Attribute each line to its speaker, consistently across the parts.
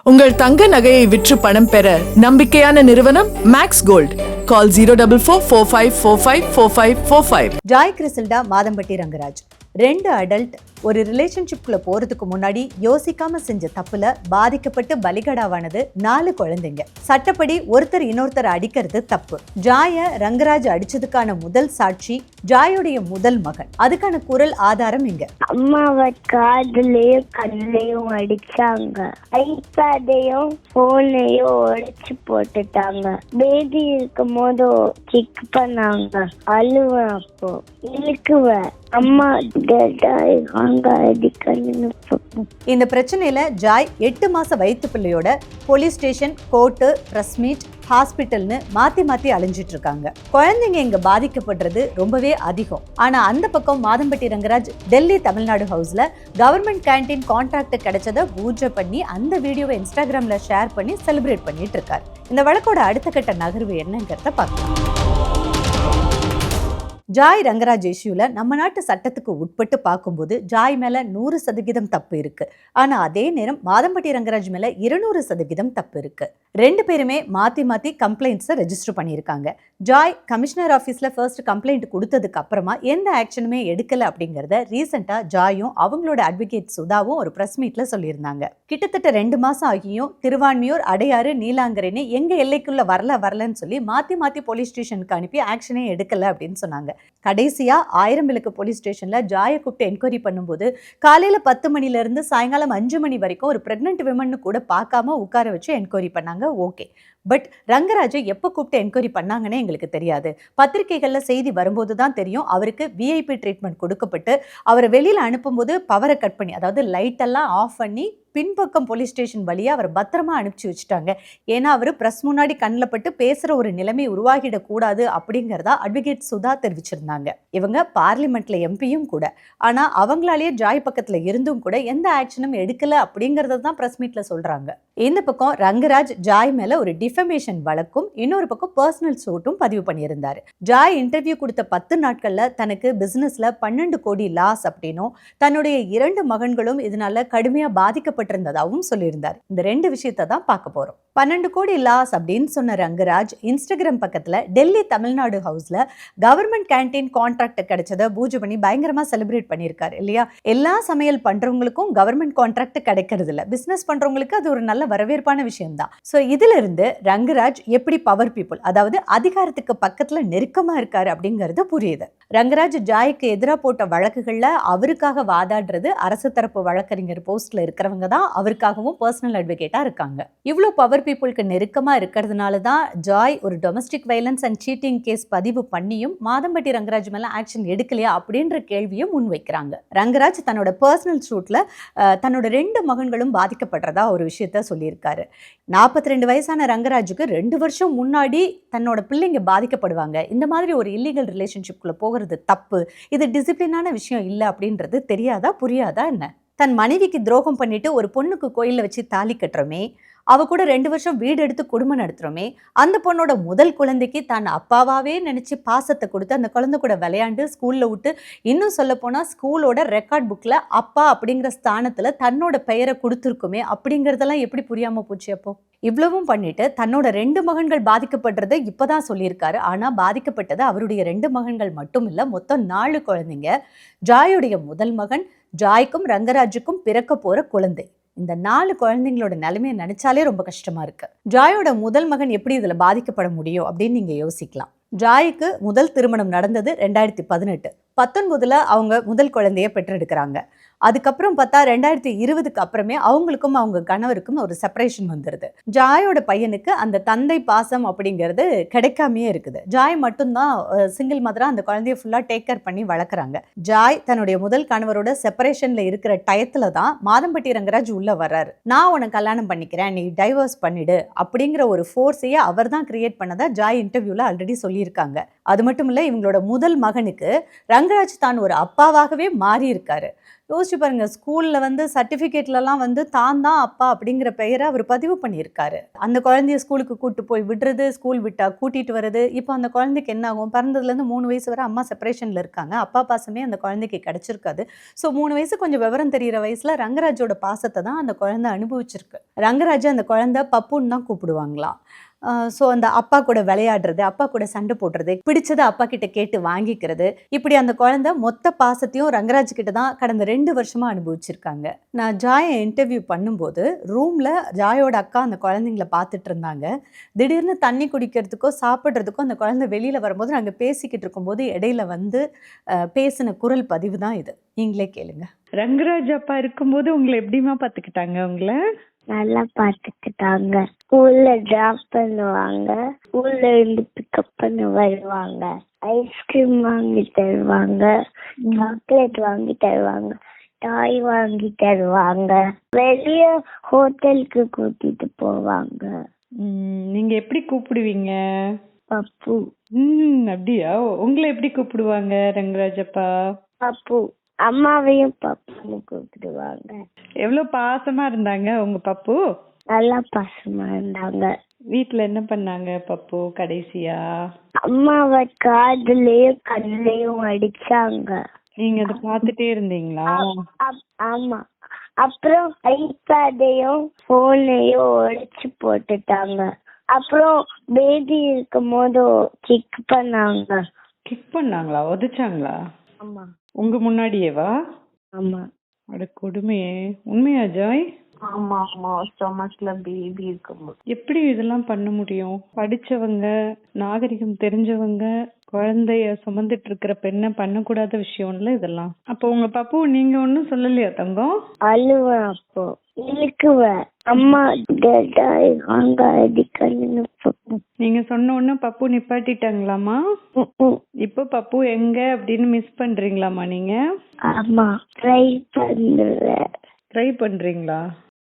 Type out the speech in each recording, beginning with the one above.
Speaker 1: உங்கள் தங்க நகையை விற்று பணம் பெற நம்பிக்கையான நிறுவனம் மேக்ஸ் கோல்ட். கால் 04445454545.
Speaker 2: ஜாய் கிறிசில்டா மாதம்பட்டி ரங்கராஜ் 2 அடல்ட் ஒரு ரிலேஷன்ஷிப்குள்ள போறதுக்கு முன்னாடி யோசிக்காம செஞ்ச தப்புல பாதிக்கப்பட்டு பலிகடாவானது 4 குழந்தைங்க. சட்டப்படி ஒருத்தர் இன்னொருத்தர் அடிக்கிறது தப்பு. ஜாய ரங்கராஜ் அடிச்சதுக்கான முதல் சாட்சி ஜாயோடைய முதல் மகன். அதுக்கான குரல் ஆதாரம் இங்க.
Speaker 3: அம்மாவை காதுலயும் கண்ணையும் அடிச்சாங்க, ஐபேடையும் போனையும் உடைச்சு போட்டுட்டாங்க. பேபி இருக்கும் போது செக் பண்ணாங்க, அழுவேன், அப்போ இழுக்குவேன், அம்மா அங்க அடிக்கணும்னு.
Speaker 2: இந்த பிரச்சனையில ஜாய் 8 மாச வயிற்று பிள்ளையோட police station, court, press meet, ஹாஸ்பிட்டல்னு மாத்தி மாத்தி அலைஞ்சிட்டு இருக்காங்க. குழந்தைங்க இங்க பாதிக்கப்படுறது ரொம்பவே அதிகம். ஆனா அந்த பக்கம் மாதம்பட்டி ரங்கராஜ் டெல்லி தமிழ்நாடு ஹவுஸ்ல கவர்மெண்ட் கேண்டீன் கான்ட்ராக்ட் கிடைச்சதை பூஜை பண்ணி அந்த வீடியோவை இன்ஸ்டாகிராம்ல ஷேர் பண்ணி செலிப்ரேட் பண்ணிட்டு இருக்காரு. இந்த வழக்கோட அடுத்த கட்ட நகர்வு என்னங்கிறத பார்க்கலாம். ஜாய் ரங்கராஜ் இஷ்யூல நம்ம நாட்டு சட்டத்துக்கு உட்பட்டு பார்க்கும்போது ஜாய் மேல 100% தப்பு இருக்கு. ஆனா அதே நேரம் மாதம்பட்டி ரங்கராஜ் மேல 200% தப்பு இருக்கு. 2 பேருமே மாத்தி மாத்தி கம்ப்ளைண்ட்ஸை ரெஜிஸ்டர் பண்ணியிருக்காங்க. ஜாய் கமிஷனர் ஆஃபீஸ்ல ஃபர்ஸ்ட் கம்ப்ளைண்ட் கொடுத்ததுக்கு அப்புறமா எந்த ஆக்ஷனுமே எடுக்கல அப்படிங்கிறத ரீசெண்டா ஜாயும் அவங்களோட அட்வொகேட் சுதாவும் ஒரு பிரஸ் மீட்ல சொல்லியிருந்தாங்க. கிட்டத்தட்ட 2 மாசம் ஆகியும் திருவான்மியூர், அடையாறு, நீலாங்கரைன்னு எங்க எல்லைக்குள்ள வரலன்னு சொல்லி மாத்தி மாத்தி போலீஸ் ஸ்டேஷனுக்கு அனுப்பி ஆக்ஷனே எடுக்கல அப்படின்னு சொன்னாங்க. கடைசியா 1000 விளக்கு போலீஸ் ஸ்டேஷன்ல ஜாயை கூப்பிட்டு என்கொயரி பண்ணும்போது காலையில 10 மணில இருந்து சாயங்காலம் 5 மணி வரைக்கும் ஒரு பிரெக்னன்ட் விமன் கூட பார்க்காம உட்கார வச்சு என்கொயரி பண்ணாங்க. ஓகே, பட் ரங்கராஜை எப்போ கூப்பிட்டு என்கொயரி பண்ணாங்கன்னே எங்களுக்கு தெரியாது. பத்திரிகைகள்ல செய்தி வரும்போது தான் தெரியும் அவருக்கு விஐபி ட்ரீட்மெண்ட் கொடுக்கப்பட்டு அவரை வெளியில அனுப்பும்போது பவரை கட் பண்ணி, அதாவது லைட் எல்லாம் ஆஃப் பண்ணி பின்பக்கம் போலீஸ் ஸ்டேஷன் வழியா அவர் பத்திரமா அனுப்பிச்சு வச்சுட்டாங்க. ஏன்னா அவர் பிரஸ் முன்னாடி கண்ணில் பட்டு பேசுற ஒரு நிலைமை உருவாகிடக்கூடாது அப்படிங்கிறதா அட்வொகேட் சுதா தெரிவிச்சிருந்தாங்க. இவங்க பார்லிமெண்ட்ல எம்பியும் கூட. ஆனா அவங்களாலேயே ஜாய் பக்கத்துல இருந்தும் கூட எந்த ஆக்ஷனும் எடுக்கல அப்படிங்கறத தான் பிரஸ் மீட்ல சொல்றாங்க. இந்த பக்கம் ரங்கராஜ் ஜாய் மேல ஒரு டிஃபமேஷன் வழக்கும் இன்னொரு பக்கம் பர்சனல் சூட்டும் பதிவு பண்ணியிருந்தாரு. ஜாய் இன்டர்வியூ கொடுத்த 10 நாட்கள்ல தனக்கு பிசினஸ்ல 12 கோடி லாஸ் அப்படின்னும் தன்னுடைய 2 மகன்களும் இதனால கடுமையா பாதிக்கப்பட்டிருந்ததாகவும் சொல்லியிருந்தார். இந்த 2 விஷயத்தை தான் பார்க்க போறோம். 12 கோடி லாஸ் அப்படின்னு சொன்ன ரங்கராஜ் இன்ஸ்டாகிராம் பக்கத்துல டெல்லி தமிழ்நாடு ஹவுஸ்ல கவர்மெண்ட் கேண்டீன் கான்ட்ராக்ட் கிடைச்சதை பூஜை பண்ணி பயங்கரமா செலிப்ரேட் பண்ணியிருக்காரு இல்லையா. எல்லா சமையல் பண்றவங்களுக்கும் கவர்மெண்ட் கான்ட்ராக்ட் கிடைக்கிறது இல்ல. பிசினஸ் பண்றவங்களுக்கு அது ஒரு நல்ல வரவேற்பான விஷயம் தான். சோ இதுல இருந்து ரங்கராஜ் எப்படி பவர் பீப்புள், அதாவது அதிகாரத்துக்கு பக்கத்துல நெருக்கமா இருக்காரு அப்படிங்கிறது புரியுது. ரங்கராஜ் ஜாய்க்கு எதிராக போட்ட வழக்குகள்ல அவருக்காக வாதாடுறது அரசு தரப்பு வழக்கறிஞர் போஸ்ட்ல இருக்கிறவங்க தான் அவருக்காகவும் பர்சனல் அட்வொகேட்டா இருக்காங்க. இவ்வளவு பவர் பீப்புளுக்கு நெருக்கமா இருக்கிறதுனால தான் ஜாய் ஒரு domestic violence and cheating case பதிவு பண்ணியும் மாதம்பட்டி ரங்கராஜ் மேல ஆக்ஷன் எடுக்கலையா அப்படின்ற கேள்வியும் முன்வைக்கிறாங்க. ரங்கராஜ் தன்னோட பர்சனல் ஷூட்ல தன்னோட 2 மகன்களும் பாதிக்கப்படுறதா ஒரு விஷயத்த சொல்லியிருக்காரு. 42 வயசான ரங்கராஜுக்கு 2 வருஷம் முன்னாடி தன்னோட பிள்ளைங்க பாதிக்கப்படுவாங்க, இந்த மாதிரி ஒரு இல்லீகல் ரிலேஷன்ஷிப்குள்ள போகிறது தப்பு, இது டிசிப்ளினான விஷயம் இல்லை அப்படின்றது தெரியாதா, புரியாதா என்ன? தன் மனைவிக்கு துரோகம் பண்ணிட்டு ஒரு பொண்ணுக்கு கோயிலில் வச்சு தாலி கட்டுறோமே, அவ கூட 2 வருஷம் வீடு எடுத்து குடும்பம் நடத்துறோமே, அந்த பொண்ணோட முதல் குழந்தைக்கு தான் அப்பாவாவே நினைச்சு பாசத்தை கொடுத்து அந்த குழந்தை கூட விளையாண்டு ஸ்கூல்ல விட்டு, இன்னும் சொல்ல போனா ஸ்கூலோட ரெக்கார்ட் புக்ல அப்பா அப்படிங்கிற ஸ்தானத்துல தன்னோட பெயரை கொடுத்துருக்குமே அப்படிங்கறதெல்லாம் எப்படி புரியாம போச்சு? அப்போ இவ்வளவும் பண்ணிட்டு தன்னோட 2 மகன்கள் பாதிக்கப்படுறதை இப்பதான் சொல்லியிருக்காரு. ஆனா பாதிக்கப்பட்டது அவருடைய 2 மகன்கள் மட்டும் இல்ல, மொத்தம் 4 குழந்தைங்க. ஜாயுடைய முதல் மகன், ஜாய்க்கும் ரங்கராஜுக்கும் பிறக்க போற குழந்தை. இந்த 4 குழந்தைங்களோட நிலைமையை நினைச்சாலே ரொம்ப கஷ்டமா இருக்கு. ஜாயோட முதல் மகன் எப்படி இதுல பாதிக்கப்பட முடியும் அப்படின்னு நீங்க யோசிக்கலாம். ஜாய்க்கு முதல் திருமணம் நடந்தது 2018. 19ல அவங்க முதல் குழந்தைய பெற்றெடுக்கிறாங்க. அதுக்கப்புறம் பார்த்தா 2020க்கு அப்புறமே அவங்களுக்கும் அவங்க கணவருக்கும் ஒரு செப்பரேஷன் வந்துருது. ஜாயோட பையனுக்கு அந்த தந்தை பாசம் அப்படிங்கிறது கிடைக்காமையே இருக்குது. ஜாய் மட்டும்தான் சிங்கிள் மதரா அந்த குழந்தைய ஃபுல்லா டேக் கேர் பண்ணி வளர்க்குறாங்க. ஜாய் தன்னுடைய முதல் கணவரோட செப்பரேஷன்ல இருக்கிற டயத்துல தான் மாதம்பட்டி ரங்கராஜ் உள்ள வர்றாரு. நான் உனக்கு கல்யாணம் பண்ணிக்கிறேன், நீ டைவர்ஸ் பண்ணிடு அப்படிங்கிற ஒரு ஃபோர்ஸையே அவர் தான் கிரியேட் பண்ணதா ஜாய் இன்டர்வியூல ஆல்ரெடி சொல்லியிருக்காங்க. அது மட்டும் இல்லை, இவங்களோட முதல் மகனுக்கு ரங்கராஜ் தான் ஒரு அப்பாவாகவே மாறி இருக்காரு. யோசிச்சு பாருங்க, ஸ்கூல்ல வந்து சர்டிஃபிகேட்லலாம் வந்து தான் தான் அப்பா அப்படிங்கிற பெயரை அவர் பதிவு பண்ணியிருக்காரு. அந்த குழந்தைய ஸ்கூலுக்கு கூட்டு போய் விடுறது, ஸ்கூல் விட்டா கூட்டிட்டு வர்றது. இப்போ அந்த குழந்தைக்கு என்ன ஆகும், பிறந்ததுலேருந்து 3 வயசு வரை அம்மா செப்பரேஷனில் இருக்காங்க. அப்பா பாசமே அந்த குழந்தைக்கு கிடைச்சிருக்காது. ஸோ 3 வயசு கொஞ்சம் விவரம் தெரிகிற வயசில் ரங்கராஜோட பாசத்தை தான் அந்த குழந்தை அனுபவிச்சிருக்கு. ரங்கராஜ் அந்த குழந்தை பப்புன்னு தான் கூப்பிடுவாங்களாம். ஸோ அந்த அப்பா கூட விளையாடுறது, அப்பா கூட சண்டை போடுறது, பிடிச்சதை அப்பா கிட்ட கேட்டு வாங்கிக்கிறது, இப்படி அந்த குழந்தை மொத்த பாசத்தையும் ரங்கராஜ் கிட்ட தான் கடந்த 2 வருஷமா அனுபவிச்சிருக்காங்க. நான் ஜாயை இன்டர்வியூ பண்ணும்போது ரூம்ல ஜாயோட அக்கா அந்த குழந்தைங்கள பார்த்துட்டு இருந்தாங்க. திடீர்னு தண்ணி குடிக்கிறதுக்கோ சாப்பிட்றதுக்கோ அந்த குழந்தை வெளியில வரும்போது நாங்கள் பேசிக்கிட்டு இருக்கும்போது இடையில வந்து பேசின குரல் பதிவு தான் இது. நீங்களே கேளுங்க.
Speaker 4: ரங்கராஜ் அப்பா இருக்கும்போது உங்களை எப்படிமா பாத்துக்கிட்டாங்க? உங்களை
Speaker 3: நல்லா பார்த்துக்கிட்டாங்க. ஸ்கூல்ல டிராப் பண்ணுவாங்க, ஸ்கூல்ல இருந்து பிக்கப் பண்ண வருவாங்க, ஐஸ்கிரீம் வாங்கி தருவாங்க, சாக்லேட் வாங்கி தருவாங்க, டாய் வாங்கி தருவாங்க, வெளிய ஹோட்டலுக்கு கூட்டிட்டு போவாங்க.
Speaker 4: நீங்க எப்படி கூப்பிடுவீங்க?
Speaker 3: பப்பு.
Speaker 4: அப்படியா? உங்களை எப்படி கூப்பிடுவாங்க ரங்கராஜ் அப்பா?
Speaker 3: பப்பு. அம்மாவையும் பப்புன்னு கூப்பிடுவாங்க.
Speaker 4: எவ்வளவு பாசமா இருந்தாங்க உங்க பப்பு?
Speaker 3: நல்லா பாசமா இருந்தாங்க.
Speaker 4: வீட்டுல என்ன பண்ணாங்க பப்பு கடைசியா?
Speaker 3: அம்மாவை காதுலயும் கண்ணையும் அடிச்சாங்க.
Speaker 4: நீங்க அதை பாத்துட்டே இருந்தீங்களா?
Speaker 3: ஆமா. அப்புறம் ஐபேடையும் போனையும் உடைச்சு போட்டுட்டாங்க. அப்புறம் பேபி இருக்கும் போது கிக் பண்ணாங்க.
Speaker 4: கிக் பண்ணாங்களா? உதைச்சாங்களா?
Speaker 3: ஆமா.
Speaker 4: உங்க முன்னாடியேவா?
Speaker 3: ஆமா.
Speaker 4: அட கொடுமையே. உண்மையா ஜாய்?
Speaker 3: ஆமா ஆமா. ஸ்டொமக்ல பேபி இருக்கும்போது.
Speaker 4: எப்படி இதெல்லாம் பண்ண முடியும்? படிச்சவங்க, நாகரிகம் தெரிஞ்சவங்க குழந்தைய சுமந்துட்டு இருக்கிற பெண்ணை பண்ணக்கூடாத விஷயம்ல இதெல்லாம். அப்போ உங்க பப்பு நீங்க ஒன்னும் சொல்லலையா தங்கம்?
Speaker 3: அழுவேன், அப்போ இழுக்குவேன். அம்மா அங்க அடிக்கணும்னு.
Speaker 4: நீங்க சொன்ன உடனே பப்பு நிப்பாட்டிட்டாங்களாமா? இப்போ பப்பு எங்க அப்படின்னு மிஸ் பண்றீங்களாமா நீங்க?
Speaker 3: ஆமா, ட்ரை பண்றேன்.
Speaker 4: ட்ரை பண்றீங்களா?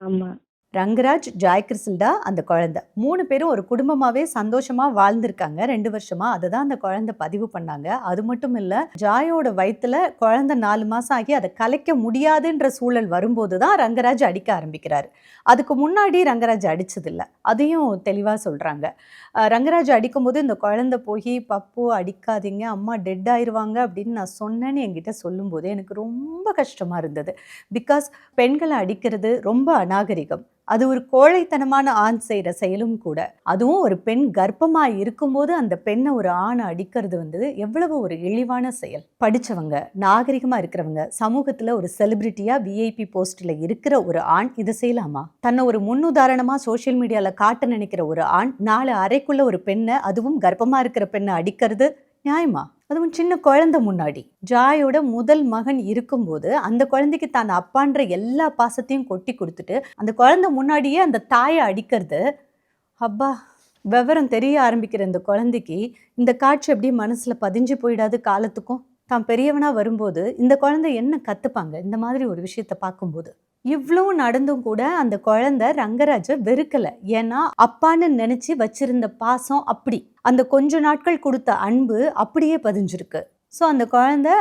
Speaker 3: ஆமா.
Speaker 2: ரங்கராஜ், ஜாய் கிறிசல்டா, அந்த குழந்தை 3 பேரும் ஒரு குடும்பமாவே சந்தோஷமா வாழ்ந்திருக்காங்க 2 வருஷமா. அதை தான் அந்த குழந்தை பதிவு பண்ணாங்க. அது மட்டும் இல்ல, ஜாயோட வயித்துல குழந்தை 4 மாசம் ஆகி அதை கலைக்க முடியாதுன்ற சூழல் வரும்போது தான் ரங்கராஜ் அடிக்க ஆரம்பிக்கிறாரு. அதுக்கு முன்னாடி ரங்கராஜ் அடிச்சதில்லை, அதையும் தெளிவா சொல்றாங்க. ரங்கராஜ் அடிக்கும்போது இந்த குழந்தை போய் பப்பு அடிக்காதீங்க, அம்மா டெட் ஆயிருவாங்க அப்படின்னு நான் சொன்னேன்னு என்கிட்ட சொல்லும்போது எனக்கு ரொம்ப கஷ்டமா இருந்தது. பிகாஸ் பெண்களை அடிக்கிறது ரொம்ப அநாகரிகம். அது ஒரு கோழைத்தனமான ஆண் செய்கிற செயலும் கூட. அதுவும் ஒரு பெண் கர்ப்பமா இருக்கும்போது அந்த பெண்ணை ஒரு ஆணை அடிக்கிறது வந்து எவ்வளவு ஒரு இழிவான செயல். படிச்சவங்க, நாகரிகமா இருக்கிறவங்க, சமூகத்துல ஒரு செலிபிரிட்டியா விஐபி போஸ்ட்ல இருக்கிற ஒரு ஆண் இதை செய்யலாமா? தன்னை ஒரு முன்னுதாரணமா சோசியல் மீடியால காட்ட நினைக்கிற ஒரு ஆண் 4 அறைக்குள்ள ஒரு பெண்ணை, அதுவும் கர்ப்பமா இருக்கிற பெண்ணை அடிக்கிறது நியாயமா? அதுவும் சின்ன குழந்தை முன்னாடி. ஜாயோட முதல் மகன் இருக்கும்போது அந்த குழந்தைக்கு தான் அப்பான்ற எல்லா பாசத்தையும் கொட்டி கொடுத்துட்டு அந்த குழந்தை முன்னாடியே அந்த தாயை அடிக்கிறது, அப்பா, விவரம் தெரிய ஆரம்பிக்கிற இந்த குழந்தைக்கு இந்த காட்சி அப்படியே மனசுல பதிஞ்சு போயிடாது காலத்துக்கும்? தான் பெரியவனா வரும்போது இந்த குழந்தை என்ன கத்துப்பாங்க இந்த மாதிரி ஒரு விஷயத்த பார்க்கும்போது? இவ்வளோ நடந்தும் கூட அந்த குழந்தை ரங்கராஜை வெறுக்கல. ஏன்னா அப்பான்னு நினைச்சு வச்சிருந்த பாசம் அப்படி, அந்த கொஞ்ச நாட்கள் கொடுத்த அன்பு அப்படியே பதிஞ்சிருக்கு. ஸோ அந்த குழந்தை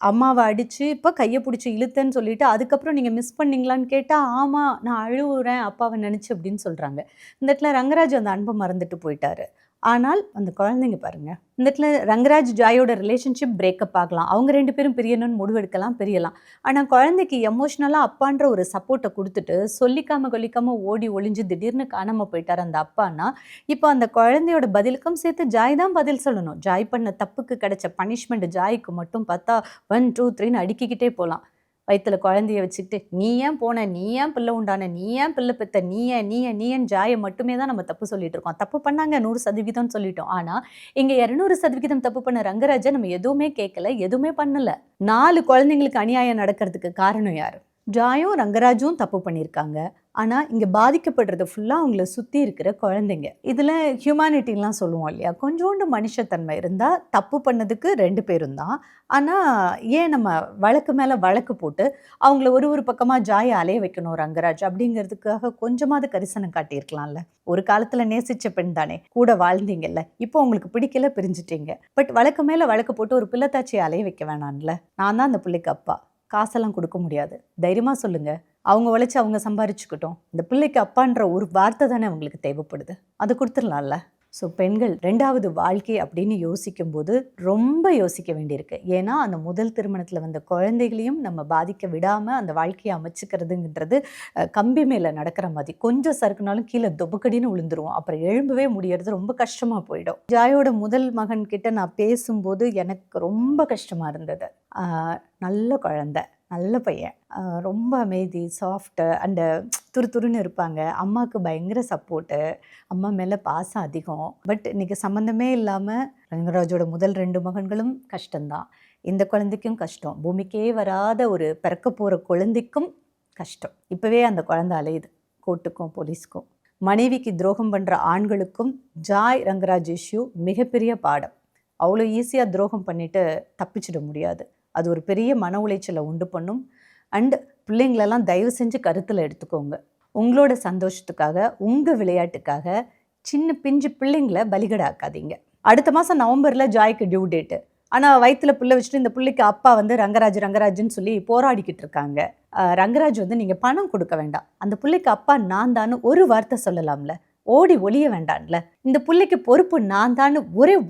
Speaker 2: அம்மாவை அடிச்சு இப்போ கையை பிடிச்சி இழுத்தேன்னு சொல்லிட்டு அதுக்கப்புறம் நீங்கள் மிஸ் பண்ணீங்களான்னு கேட்டால் ஆமாம் நான் அழுவுறேன் அப்பாவை நினச்சி அப்படின்னு சொல்கிறாங்க. இந்த இடத்துல ரங்கராஜ் அந்த அன்பை மறந்துட்டு போயிட்டாரு. ஆனால் அந்த குழந்தைங்க பாருங்க, இந்த இடத்துல ரங்கராஜ் ஜாயோட ரிலேஷன்ஷிப் பிரேக்கப் ஆகலாம், அவங்க 2 பேரும் பிரியணும்னு முடிவெடுக்கலாம், பிரியலாம். ஆனால் குழந்தைக்கு எமோஷ்னலாக அப்பான்ற ஒரு சப்போர்ட்டை கொடுத்துட்டு சொல்லிக்காம கொல்லிக்காம ஓடி ஒளிஞ்சு திடீர்னு காணாமல் போயிட்டார் அந்த அப்பான்னா, இப்போ அந்த குழந்தையோட பதிலுக்கும் சேர்த்து ஜாய் தான் பதில் சொல்லணும். ஜாய் பண்ண தப்புக்கு கிடைச்ச பனிஷ்மெண்ட் ஜாய்க்கு மட்டும் பார்த்தா 1 2 3ன்னு அடுக்கிக்கிட்டே போகலாம். வயிற்றுல குழந்தைய வச்சுக்கிட்டு நீ ஏன் போன, நீ ஏன் பிள்ளை உண்டான, நீ ஏன் பிள்ளை பெத்த, நீ ஏன் ஜாயை மட்டுமே தான் நம்ம தப்பு சொல்லிட்டு இருக்கோம். தப்பு பண்ணாங்க 100% சொல்லிட்டோம். ஆனால் இங்கே 200% தப்பு பண்ண ரங்கராஜை நம்ம எதுவுமே கேட்கல, எதுவுமே பண்ணல. 4 குழந்தைங்களுக்கு அநியாயம் நடக்கிறதுக்கு காரணம் யாரு? ஜாயும் ரங்கராஜும் தப்பு பண்ணியிருக்காங்க. ஆனால் இங்கே பாதிக்கப்படுறது ஃபுல்லாக அவங்கள சுற்றி இருக்கிற குழந்தைங்க. இதில் ஹியூமானிட்டிலாம் சொல்லுவோம் இல்லையா, கொஞ்சோண்டு மனுஷத்தன்மை இருந்தால் தப்பு பண்ணதுக்கு 2 பேரும் தான். ஆனால் ஏன் நம்ம வழக்கு மேலே வழக்கு போட்டு அவங்கள ஒரு பக்கமாக ஜாயை அலைய வைக்கணும் ரங்கராஜ் அப்படிங்கிறதுக்காக கொஞ்சமாவது கரிசனம் காட்டியிருக்கலாம்ல. ஒரு காலத்தில் நேசித்த பெண் தானே, கூட வாழ்ந்தீங்கல்ல, இப்போ உங்களுக்கு பிடிக்கல பிரிஞ்சுட்டீங்க. பட் வழக்கு மேலே வழக்கு போட்டு ஒரு பிள்ளைத்தாச்சியை அலைய வைக்க வேணாம்ல. நான் தான் அந்த பிள்ளைக்கு அப்பா, காசெல்லாம் கொடுக்க முடியாது, தைரியமாக சொல்லுங்கள், அவங்க உழைச்சி அவங்க சம்பாரிச்சுக்கிட்டோம், இந்த பிள்ளைக்கு அப்பான்ற ஒரு வார்த்தை தானே அவங்களுக்கு தேவைப்படுது, அது கொடுத்துடலாம்ல. ஸோ பெண்கள் 2வது வாழ்க்கை அப்படின்னு யோசிக்கும்போது ரொம்ப யோசிக்க வேண்டியிருக்கு. ஏன்னா அந்த முதல் திருமணத்தில் வந்த குழந்தைகளையும் நம்ம பாதிக்க விடாமல் அந்த வாழ்க்கையை அமைச்சுக்கிறதுங்கிறது கம்பி மேலே நடக்கிற மாதிரி. கொஞ்சம் சறுக்குனாலும் கீழே தொபக்கடின்னு விழுந்துருவோம், அப்புறம் எழும்பவே முடியறது ரொம்ப கஷ்டமாக போயிடும். ஜாயோட முதல் மகன் கிட்ட நான் பேசும்போது எனக்கு ரொம்ப கஷ்டமாக இருந்தது. நல்ல குழந்தை, நல்ல பையன், ரொம்ப அமைதி, சாஃப்ட்டு அண்டு துருன்னு இருப்பாங்க. அம்மாவுக்கு பயங்கர சப்போர்ட்டு, அம்மா மேலே பாசம் அதிகம். பட் இன்றைக்கி சம்மந்தமே இல்லாமல் ரங்கராஜோட முதல் 2 மகன்களும் கஷ்டம்தான். இந்த குழந்தைக்கும் கஷ்டம், பூமிக்கே வராத ஒரு பிறக்க போகிற குழந்தைக்கும் கஷ்டம். இப்போவே அந்த குழந்தை அலையுது கோர்ட்டுக்கும் போலீஸ்க்கும். மனைவிக்கு துரோகம் பண்ணுற ஆண்களுக்கும் ஜாய் ரங்கராஜ் இஷ்யூ மிகப்பெரிய பாடம். அவ்வளோ ஈஸியாக துரோகம் பண்ணிவிட்டு தப்பிச்சிட முடியாது. அது ஒரு பெரிய மன உளைச்சலை உண்டு பண்ணும். அண்ட் பிள்ளைங்களெல்லாம் தயவு செஞ்சு கருத்தில் எடுத்துக்கோங்க. உங்களோட சந்தோஷத்துக்காக, உங்கள் விளையாட்டுக்காக சின்ன பிஞ்சு பிள்ளைங்களை பலிகடாக்காதீங்க. அடுத்த மாதம் நவம்பரில் ஜாய்க்கு டியூ டேட்டு. ஆனால் வயிற்றில் பிள்ளை வச்சுட்டு இந்த பிள்ளைக்கு அப்பா வந்து ரங்கராஜ்னு சொல்லி போராடிக்கிட்டு இருக்காங்க. ரங்கராஜ் வந்து நீங்கள் பணம் கொடுக்க வேண்டாம், அந்த பிள்ளைக்கு அப்பா நான் தான்னு ஒரு வார்த்தை சொல்லலாம்ல, ஓடி ஒளிய வேண்டாம்ல. இந்த பிள்ளைக்கு பொறுப்பு நான் தான்னு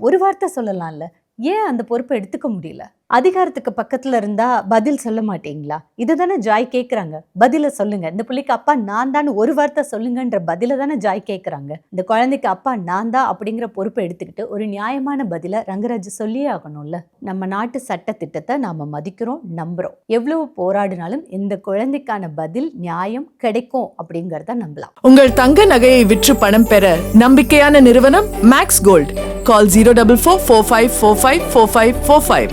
Speaker 2: ஒரு வார்த்தை சொல்லலாம்ல. ஏன் அந்த பொறுப்பை எடுத்துக்க முடியல? அதிகாரத்துக்கு பக்கத்தில் இருந்தால் பதில் சொல்ல மாட்டீங்களா? இது தானே ஜாய் கேட்குறாங்க, பதிலை சொல்லுங்கள். இந்த பிள்ளைக்கு அப்பா நான் தான் ஒரு வார்த்தை சொல்லுங்கன்ற பதிலை தானே ஜாய் கேட்குறாங்க. இந்த குழந்தைக்கு அப்பா நான் தான் அப்படிங்கிற பொறுப்பை எடுத்துக்கிட்டு ஒரு நியாயமான பதிலை ரங்கராஜ் சொல்லியே ஆகணும்ல. நம்ம நாட்டு சட்ட திட்டத்தை நாம் மதிக்கிறோம், நம்புகிறோம். எவ்வளவு போராடினாலும் இந்த குழந்தைக்கான பதில் நியாயம் கிடைக்கும் அப்படிங்கிறத நம்பலாம்.
Speaker 1: உங்கள் தங்க நகையை விற்று பணம் பெற நம்பிக்கையான நிறுவனம் மேக்ஸ் கோல்ட். கால் 04445454545.